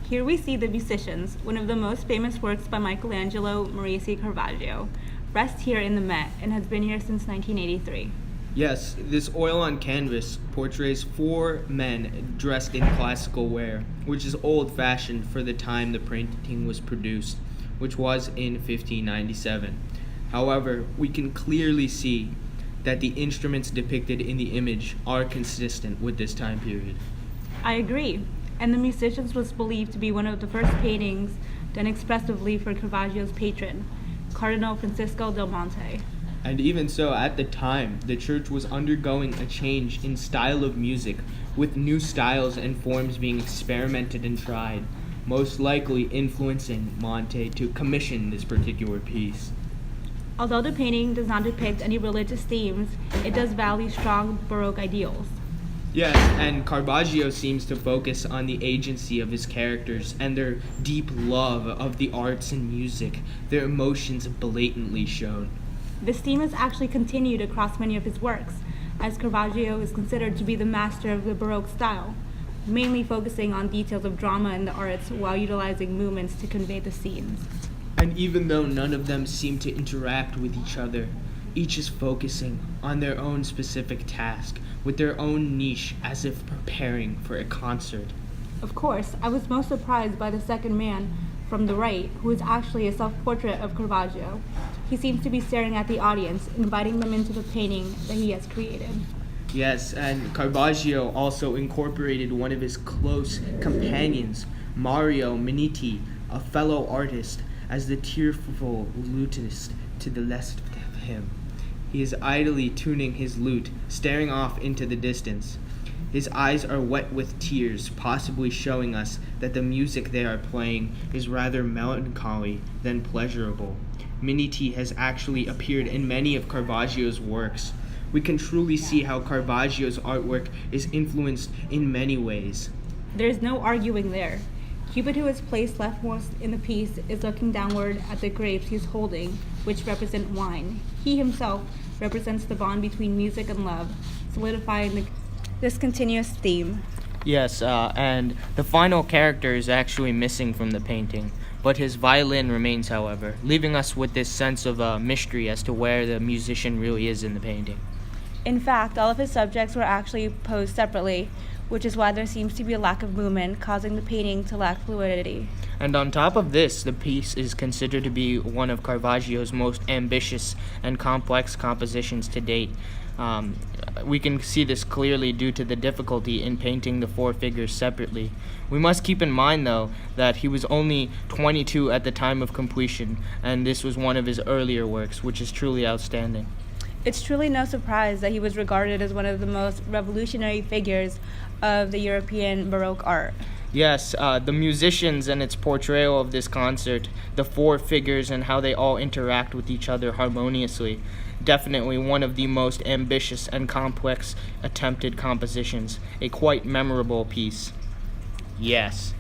Here we see The Musicians, one of the most famous works by Michelangelo Merisi Caravaggio, rests here in the Met and has been here since 1983. Yes, this oil on canvas portrays four men dressed in classical wear, which is old-fashioned for the time the painting was produced, which was in 1597. However, we can clearly see that the instruments depicted in the image are consistent with this time period. I agree, and The Musicians was believed to be one of the first paintings done expressively for Caravaggio's patron, Cardinal Francisco del Monte. And even so, at the time, the church was undergoing a change in style of music, with new styles and forms being experimented and tried, most likely influencing Monte to commission this particular piece. Although the painting does not depict any religious themes, it does value strong Baroque ideals. Yes, and Caravaggio seems to focus on the agency of his characters and their deep love of the arts and music, their emotions blatantly shown. This theme is actually continued across many of his works, as Caravaggio is considered to be the master of the Baroque style, mainly focusing on details of drama in the arts while utilizing movements to convey the scenes. And even though none of them seem to interact with each other, each is focusing on their own specific task, with their own niche as if preparing for a concert. Of course, I was most surprised by the second man from the right, who is actually a self-portrait of Caravaggio. He seems to be staring at the audience, inviting them into the painting that he has created. Yes, and Caravaggio also incorporated one of his close companions, Mario Minetti, a fellow artist, as the tearful lutist to the left of him. He is idly tuning his lute, staring off into the distance. His eyes are wet with tears, possibly showing us that the music they are playing is rather melancholy than pleasurable. Minetti has actually appeared in many of Caravaggio's works. We can truly see how Caravaggio's artwork is influenced in many ways. There is no arguing there. Cupid, who is placed leftmost in the piece, is looking downward at the grapes he is holding, which represent wine. He himself represents the bond between music and love, solidifying this continuous theme. Yes, and the final character is actually missing from the painting, but his violin remains, however, leaving us with this sense of mystery as to where the musician really is in the painting. In fact, all of his subjects were actually posed separately, which is why there seems to be a lack of movement, causing the painting to lack fluidity. And on top of this, the piece is considered to be one of Caravaggio's most ambitious and complex compositions to date. We can see this clearly due to the difficulty in painting the four figures separately. We must keep in mind, though, that he was only 22 at the time of completion, and this was one of his earlier works, which is truly outstanding. It's truly no surprise that he was regarded as one of the most revolutionary figures of the European Baroque art. Yes, the musicians and its portrayal of this concert, the four figures and how they all interact with each other harmoniously. Definitely one of the most ambitious and complex attempted compositions. A quite memorable piece. Yes.